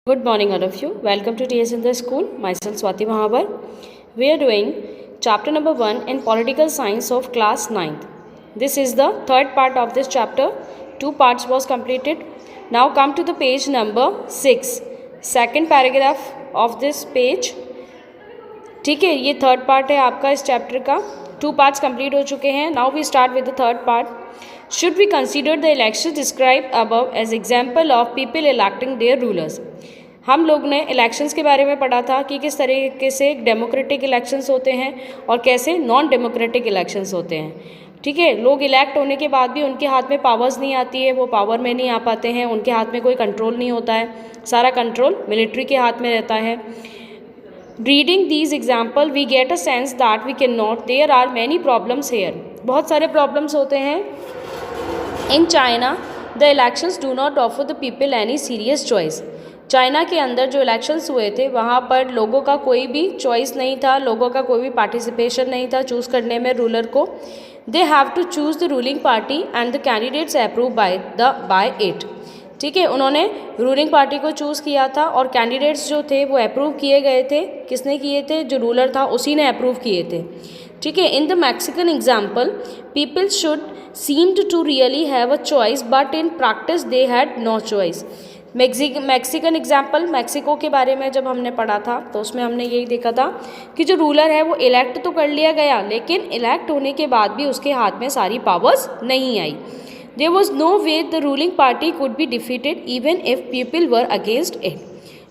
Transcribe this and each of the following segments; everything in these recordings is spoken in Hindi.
Good morning, all of you. Welcome to TS in the School. Myself Swati Mahabar. We are doing chapter number 1 in Political Science of class 9th. This is the third part of this chapter. 2 parts was completed. Now come to the page number 6. Second paragraph of this page. ठीक है, ये थर्ड पार्ट है आपका इस चैप्टर का. 2 पार्ट्स कंप्लीट हो चुके हैं. Now we start with the third part. Should we consider the elections described above as example of people electing their rulers? हम लोग ने इलेक्शंस के बारे में पढ़ा था कि किस तरीके से डेमोक्रेटिक इलेक्शंस होते हैं और कैसे नॉन डेमोक्रेटिक इलेक्शंस होते हैं. ठीक है, लोग इलेक्ट होने के बाद भी उनके हाथ में पावर्स नहीं आती है, वो पावर में नहीं आ पाते हैं, उनके हाथ में कोई कंट्रोल नहीं होता है, सारा कंट्रोल मिलिट्री के हाथ में रहता है. Reading these example we get a sense that we can not there are many problems here. बहुत सारे प्रॉब्लम्स होते हैं. In China the elections do not offer the people any serious choice. China के अंदर जो इलेक्शंस हुए थे वहाँ पर लोगों का कोई भी चॉइस नहीं था, लोगों का कोई भी पार्टिसिपेशन नहीं था चूज़ करने में रूलर को. They have to choose the ruling party and the candidates approve by it. ठीक है, उन्होंने रूलिंग पार्टी को चूज़ किया था और कैंडिडेट्स जो थे वो अप्रूव किए गए थे. किसने किए थे? जो रूलर था उसी ने अप्रूव किए थे. ठीक है, in the Mexican example people should seemed to really have a choice but in practice they had no choice. Mexican example, Mexico के बारे में जब हमने पढ़ा था तो उसमें हमने यही देखा था कि जो रूलर है वो इलेक्ट तो कर लिया गया, लेकिन इलेक्ट होने के बाद भी उसके हाथ में सारी पावर्स नहीं आई. There was no way the ruling party could be defeated even if people were against it.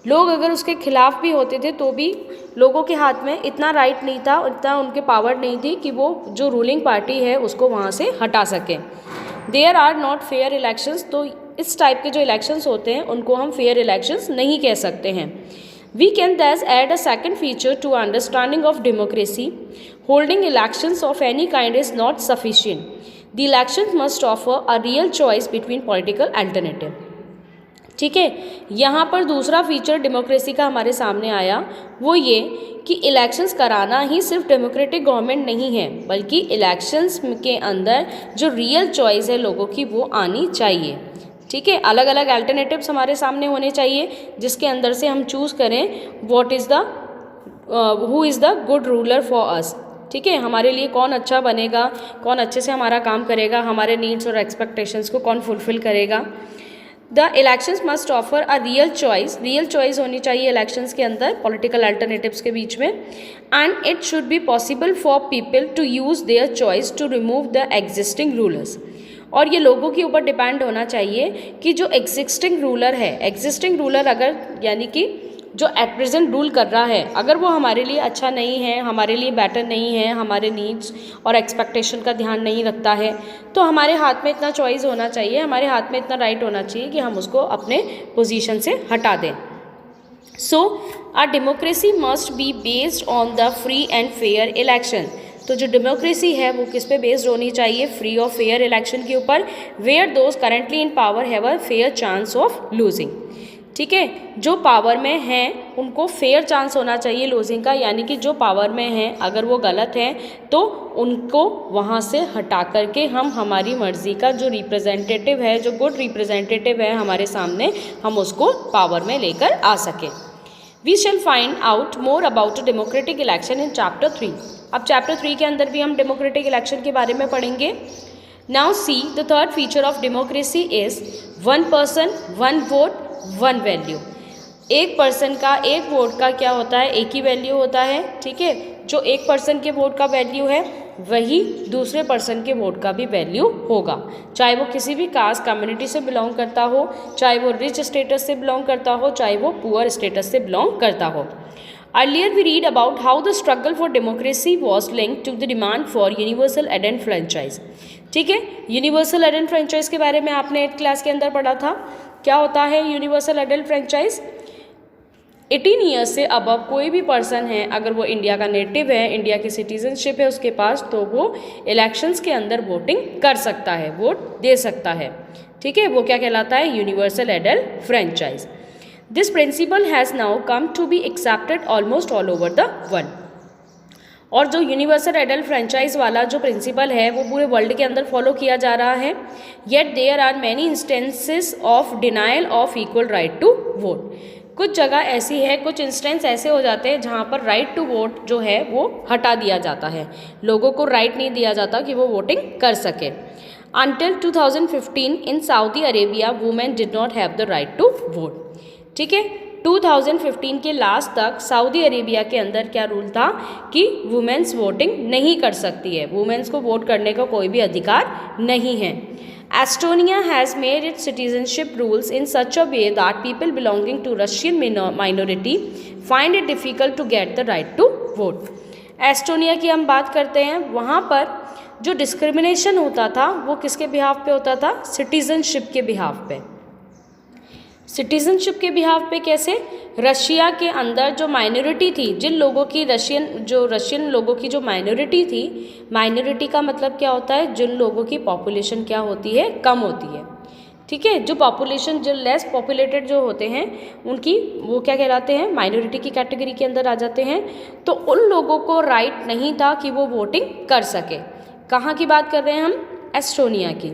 लोग अगर उसके खिलाफ भी होते थे तो भी लोगों के हाथ में इतना राइट नहीं था, इतना उनके पावर नहीं थी कि वो जो रूलिंग पार्टी है उसको वहाँ से हटा सकें. There are not fair elections. तो इस टाइप के जो इलेक्शंस होते हैं उनको हम फेयर इलेक्शंस नहीं कह सकते हैं. We can thus add a second feature to understanding of democracy. Holding elections of any kind is not sufficient. The elections must offer a real choice between political alternative. ठीक है, यहाँ पर दूसरा फीचर डेमोक्रेसी का हमारे सामने आया, वो ये कि इलेक्शंस कराना ही सिर्फ डेमोक्रेटिक गवर्नमेंट नहीं है, बल्कि इलेक्शंस के अंदर जो रियल चॉइस है लोगों की वो आनी चाहिए. ठीक है, अलग अलग अल्टरनेटिव्स हमारे सामने होने चाहिए जिसके अंदर से हम चूज़ करें what is the who is the good ruler for us. ठीक है, हमारे लिए कौन अच्छा बनेगा, कौन अच्छे से हमारा काम करेगा, हमारे नीड्स और एक्सपेक्टेशंस को कौन फुलफिल करेगा. The elections must offer a real choice. Real choice होनी चाहिए इलेक्शंस के अंदर पॉलिटिकल अल्टरनेटिव्स के बीच में. And it should be possible for people to use their choice to remove the existing rulers. और ये लोगों के ऊपर डिपेंड होना चाहिए कि जो एग्जिस्टिंग रूलर है, एग्जिस्टिंग रूलर अगर यानी कि जो एट प्रेजेंट रूल कर रहा है अगर वो हमारे लिए अच्छा नहीं है, हमारे लिए बेटर नहीं है, हमारे नीड्स और एक्सपेक्टेशन का ध्यान नहीं रखता है, तो हमारे हाथ में इतना चॉइस होना चाहिए, हमारे हाथ में इतना राइट होना चाहिए कि हम उसको अपने पोजीशन से हटा दें. So a democracy must be based on the free and fair election. तो जो डेमोक्रेसी है वो किस पे बेस्ड होनी चाहिए? फ्री और फेयर इलेक्शन के ऊपर. Where those currently in power have a fair chance of losing. ठीक है, जो पावर में हैं उनको फेयर चांस होना चाहिए लूजिंग का, यानी कि जो पावर में हैं अगर वो गलत हैं तो उनको वहाँ से हटा करके हम हमारी मर्ज़ी का जो रिप्रेजेंटेटिव है, जो गुड रिप्रेजेंटेटिव है हमारे सामने, हम उसको पावर में लेकर आ सकें. We shall find out more about a democratic election in chapter 3. अब चैप्टर 3 के अंदर भी हम डेमोक्रेटिक इलेक्शन के बारे में पढ़ेंगे. Now see the third feature of democracy is one person one vote one value. एक पर्सन का एक वोट का क्या होता है? एक ही वैल्यू होता है. ठीक है, जो एक पर्सन के वोट का वैल्यू है वही दूसरे पर्सन के वोट का भी वैल्यू होगा, चाहे वो किसी भी कास्ट कम्युनिटी से बिलोंग करता हो, चाहे वो रिच स्टेटस से बिलोंग करता हो, चाहे वो पुअर स्टेटस से बिलोंग करता हो. Earlier we read about how the struggle for democracy was linked to the demand for universal adult franchise. ठीक है, यूनिवर्सल एडल्ट फ्रेंचाइज के बारे में आपने 8th क्लास के अंदर पढ़ा था. क्या होता है यूनिवर्सल एडल्ट फ्रेंचाइज? 18 ईयर्स से अबव कोई भी पर्सन है, अगर वो इंडिया का नेटिव है, इंडिया की सिटीजनशिप है उसके पास, तो वो इलेक्शंस के अंदर वोटिंग कर सकता है, वोट दे सकता है. ठीक है, वो क्या कहलाता है? Universal adult franchise. This principle has now come to be accepted almost all over the world. और जो यूनिवर्सल एडल्ट फ्रेंचाइज वाला जो प्रिंसिपल है वो पूरे वर्ल्ड के अंदर फॉलो किया जा रहा है. Yet there are many instances of denial of equal right to vote. कुछ जगह ऐसी है, कुछ इंस्टेंस ऐसे हो जाते हैं जहाँ पर राइट टू वोट जो है वो हटा दिया जाता है, लोगों को राइट नहीं दिया जाता कि वो वोटिंग कर सके। Until 2015 in Saudi Arabia, women did not have the right to vote. ठीक है, 2015 के लास्ट तक सऊदी अरेबिया के अंदर क्या रूल था कि वुमेन्स वोटिंग नहीं कर सकती है, वुमेन्स को वोट करने का कोई भी अधिकार नहीं है। Estonia has made its citizenship rules in such a way that people belonging to Russian minority find it difficult to get the right to vote. Estonia की हम बात करते हैं, वहाँ पर जो डिस्क्रिमिनेशन होता था वो किसके बिहाफ पे होता था? सिटीजनशिप के बिहाफ पे। सिटीजनशिप के बिहाफ पे कैसे? रशिया के अंदर जो माइनॉरिटी थी, जिन लोगों की रशियन लोगों की जो माइनॉरिटी थी, माइनॉरिटी का मतलब क्या होता है? जिन लोगों की पॉपुलेशन क्या होती है? कम होती है। ठीक है, जो पॉपुलेशन जो लेस पॉपुलेटेड जो होते हैं उनकी वो क्या कहलाते हैं? माइनॉरिटी की कैटेगरी के अंदर आ जाते हैं। तो उन लोगों को राइट नहीं था कि वो वोटिंग कर सके। कहाँ की बात कर रहे हैं हम? एस्टोनिया की।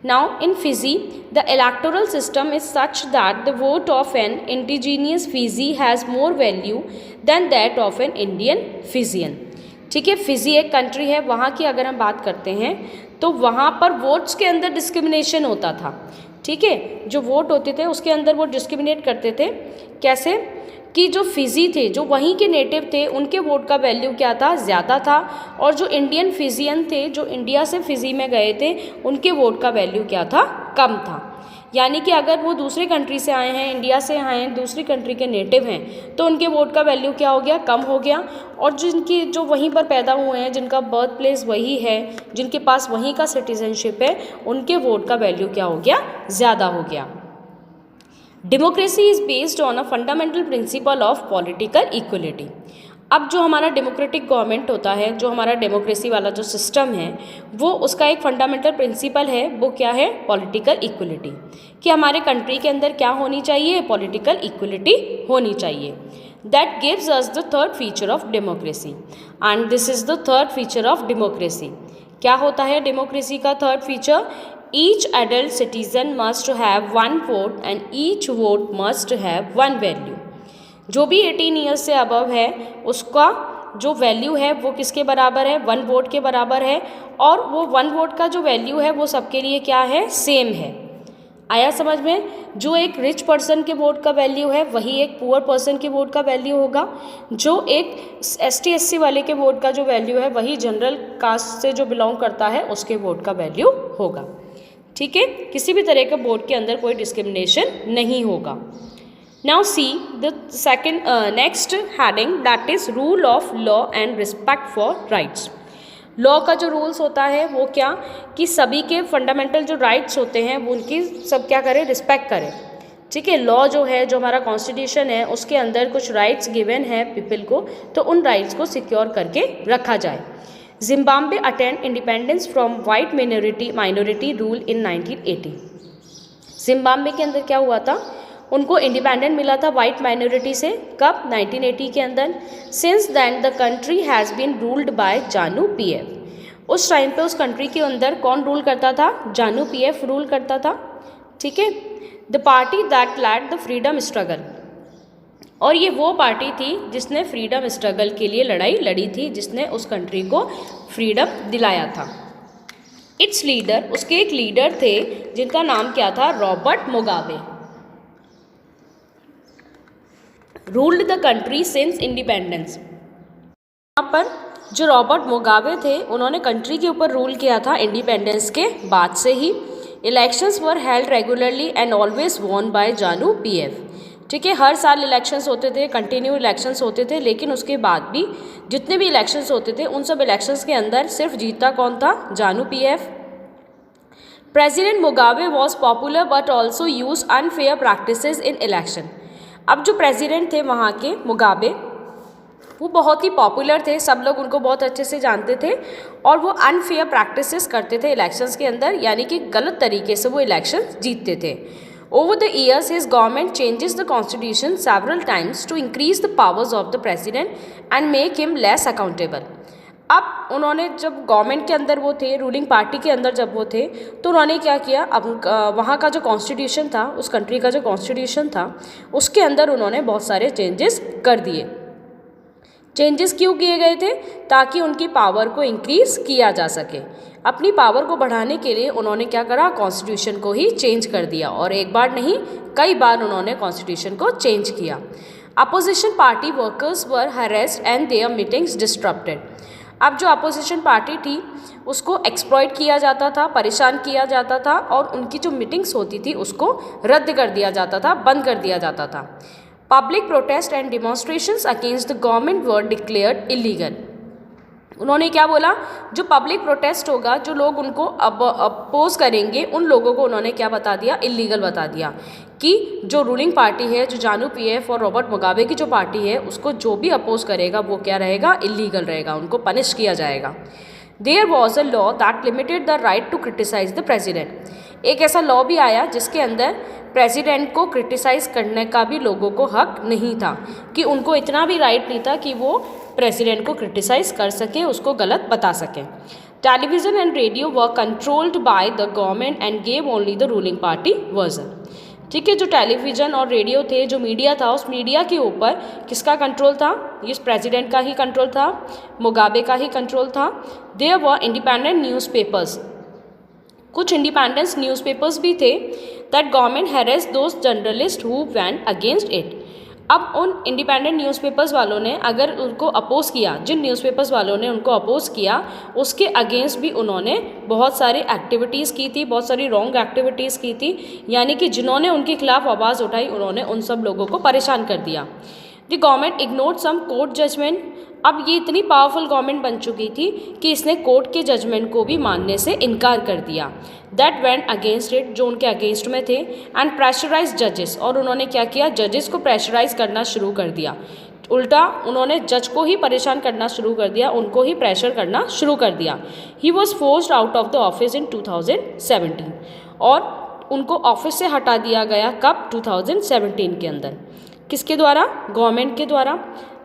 Now in Fiji the electoral system is such that the vote of an indigenous Fiji has more value than that of an Indian Fijian. ठीक है, फिजी एक कंट्री है, वहाँ की अगर हम बात करते हैं तो वहाँ पर वोट्स के अंदर डिस्क्रिमिनेशन होता था। ठीक है, जो वोट होते थे उसके अंदर वो डिस्क्रिमिनेट करते थे। कैसे? कि जो फिजी थे, जो वहीं के नेटिव थे, उनके वोट का वैल्यू क्या था? ज़्यादा था। और जो इंडियन फिजियन थे, जो इंडिया से फिजी में गए थे, उनके वोट का वैल्यू क्या था? कम था। यानी कि अगर वो दूसरी कंट्री से आए हैं, इंडिया से आए हैं, दूसरी कंट्री के नेटिव हैं, तो उनके वोट का वैल्यू क्या हो गया? कम हो गया। और जिनकी जो वहीं पर पैदा हुए हैं, जिनका बर्थ प्लेस वही है, जिनके पास वहीं का सिटीजनशिप है, उनके वोट का वैल्यू क्या हो गया? ज़्यादा हो गया। Democracy is based on a fundamental principle of political equality. अब जो हमारा डेमोक्रेटिक गवर्नमेंट होता है, जो हमारा डेमोक्रेसी वाला जो सिस्टम है, वो उसका एक फंडामेंटल प्रिंसिपल है, वो क्या है? Political equality. कि हमारे कंट्री के अंदर क्या होनी चाहिए? पॉलिटिकल इक्वलिटी होनी चाहिए। That gives us the third feature of democracy, and this is the third feature of democracy. क्या होता है डेमोक्रेसी का third feature? Each adult citizen must have one vote and each vote must have one value. जो भी 18 ईयर्स से अबव है उसका जो वैल्यू है वो किसके बराबर है? 1 वोट के बराबर है। और वो 1 वोट का जो वैल्यू है वो सबके लिए क्या है? सेम है। आया समझ में? जो एक रिच पर्सन के वोट का वैल्यू है वही एक पुअर पर्सन के वोट का वैल्यू होगा। जो एक ST SC वाले के वोट का जो वैल्यू है वही जनरल कास्ट से जो बिलोंग करता है उसके वोट का वैल्यू होगा। ठीक है, किसी भी तरह के वोट के अंदर कोई डिस्क्रिमिनेशन नहीं होगा। Now see the second next heading, that is rule of law and respect for rights. Law का जो रूल्स होता है वो क्या? कि सभी के फंडामेंटल जो राइट्स होते हैं वो उनकी सब क्या करें? रिस्पेक्ट करें। ठीक है, लॉ जो है, जो हमारा कॉन्स्टिट्यूशन है, उसके अंदर कुछ राइट्स गिवन है पीपल को, तो उन राइट्स को सिक्योर करके रखा जाए। Zimbabwe attend independence from white minority rule in 1980। Zimbabwe के अंदर क्या हुआ था? उनको इंडिपेंडेंट मिला था वाइट माइनॉरिटी से। कब? 1980 के अंदर। Since then the country has been ruled by जानू PF। उस टाइम पे उस कंट्री के अंदर कौन रूल करता था? जानू PF रूल करता था। ठीक है, the party that led the freedom struggle. और ये वो पार्टी थी जिसने फ्रीडम स्ट्रगल के लिए लड़ाई लड़ी थी, जिसने उस कंट्री को फ्रीडम दिलाया था। इट्स लीडर, उसके एक लीडर थे जिनका नाम क्या था? Robert Mugabe. Ruled the country since independence. यहाँ पर जो रॉबर्ट मुगाबे थे उन्होंने कंट्री के ऊपर रूल किया था इंडिपेंडेंस के बाद से ही। Elections were held regularly and always won by जानू PF। ठीक है, हर साल इलेक्शंस होते थे, कंटिन्यू इलेक्शंस होते थे, लेकिन उसके बाद भी जितने भी इलेक्शंस होते थे उन सब इलेक्शंस के अंदर सिर्फ जीतता कौन था? जानू PF। President Mugabe was popular but also use unfair practices in election. अब जो प्रेसिडेंट थे वहाँ के मुगाबे, वो बहुत ही पॉपुलर थे, सब लोग उनको बहुत अच्छे से जानते थे, और वो अनफेयर प्रैक्टिसेस करते थे इलेक्शंस के अंदर, यानी कि गलत तरीके से वो इलेक्शंस जीतते थे। Over the years, his government changes the constitution several times to increase the powers of the president and make him less accountable. अब उन्होंने जब गवर्नमेंट के अंदर वो थे, रूलिंग पार्टी के अंदर जब वो थे, तो उन्होंने क्या किया, अब वहाँ का जो कॉन्स्टिट्यूशन था, उस कंट्री का जो कॉन्स्टिट्यूशन था, उसके अंदर उन्होंने बहुत सारे चेंजेस कर दिए। चेंजेस क्यों किए गए थे? ताकि उनकी पावर को इंक्रीज़ किया जा सके। अपनी पावर को बढ़ाने के लिए उन्होंने क्या करा, कॉन्स्टिट्यूशन को ही चेंज कर दिया, और एक बार नहीं कई बार उन्होंने कॉन्स्टिट्यूशन को चेंज किया। Opposition party workers were harassed and their meetings disrupted. अब जो अपोजिशन पार्टी थी उसको एक्सप्लॉइट किया जाता था, परेशान किया जाता था, और उनकी जो मीटिंग्स होती थी उसको रद्द कर दिया जाता था, बंद कर दिया जाता था। Public protest and demonstrations against the government were declared illegal. उन्होंने क्या बोला, जो पब्लिक प्रोटेस्ट होगा, जो लोग उनको अपोज करेंगे, उन लोगों को उन्होंने क्या बता दिया, इलीगल बता दिया, कि जो रूलिंग पार्टी है, जो जानू पीएफ और रॉबर्ट मुगाबे की जो पार्टी है, उसको जो भी अपोज करेगा वो क्या रहेगा, इलीगल रहेगा, उनको पनिश किया जाएगा। There was a law that limited the right to criticise the president. एक ऐसा लॉ भी आया जिसके अंदर प्रेसिडेंट को क्रिटिसाइज़ करने का भी लोगों को हक नहीं था, कि उनको इतना भी राइट नहीं था कि वो प्रेसिडेंट को क्रिटिसाइज़ कर सके, उसको गलत बता सकें। Television and radio were controlled by the government and gave only the ruling party version. ठीक है, जो टेलीविज़न और रेडियो थे, जो मीडिया था, उस मीडिया के ऊपर किसका कंट्रोल था, इस प्रेसिडेंट का ही कंट्रोल था, मुगाबे का ही कंट्रोल था। देयर वर इंडिपेंडेंट न्यूज़पेपर्स, कुछ इंडिपेंडेंस न्यूज़पेपर्स भी थे, that government harass those journalist who went against it. अब उन इंडिपेंडेंट न्यूज़पेपर्स वालों ने अगर उनको अपोज किया, जिन न्यूज़पेपर्स वालों ने उनको अपोज किया, उसके अगेंस्ट भी उन्होंने बहुत सारी एक्टिविटीज़ की थी, बहुत सारी रॉन्ग एक्टिविटीज़ की थी, यानी कि जिन्होंने उनके खिलाफ आवाज़ उठाई उन्होंने उन सब लोगों को परेशान कर दिया। The government ignored some court judgement. अब ये इतनी पावरफुल गवर्नमेंट बन चुकी थी कि इसने कोर्ट के जजमेंट को भी मानने से इनकार कर दिया, दैट वेंट अगेंस्ट इट, जो उनके अगेंस्ट में थे, एंड प्रेशराइज जजेस, और उन्होंने क्या किया, जजेस को प्रेशराइज करना शुरू कर दिया। उल्टा उन्होंने जज को ही परेशान करना शुरू कर दिया, उनको ही प्रेशर करना शुरू कर दिया। He was forced out of the office in 2017, और उनको ऑफिस से हटा दिया गया कब, 2017 के अंदर। किसके द्वारा, गवर्नमेंट के द्वारा।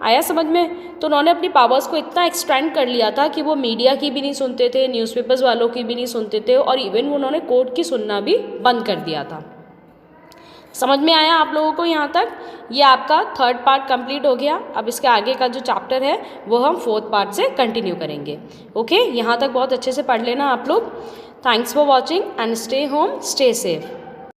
आया समझ में? तो उन्होंने अपनी पावर्स को इतना एक्सटेंड कर लिया था कि वो मीडिया की भी नहीं सुनते थे, न्यूज़पेपर्स वालों की भी नहीं सुनते थे, और इवन उन्होंने कोर्ट की सुनना भी बंद कर दिया था। समझ में आया आप लोगों को यहाँ तक? ये आपका थर्ड पार्ट कंप्लीट हो गया। अब इसके आगे का जो चैप्टर है वो हम फोर्थ पार्ट से कंटिन्यू करेंगे। ओके, यहाँ तक बहुत अच्छे से पढ़ लेना आप लोग। Thanks for watching and stay home, stay safe.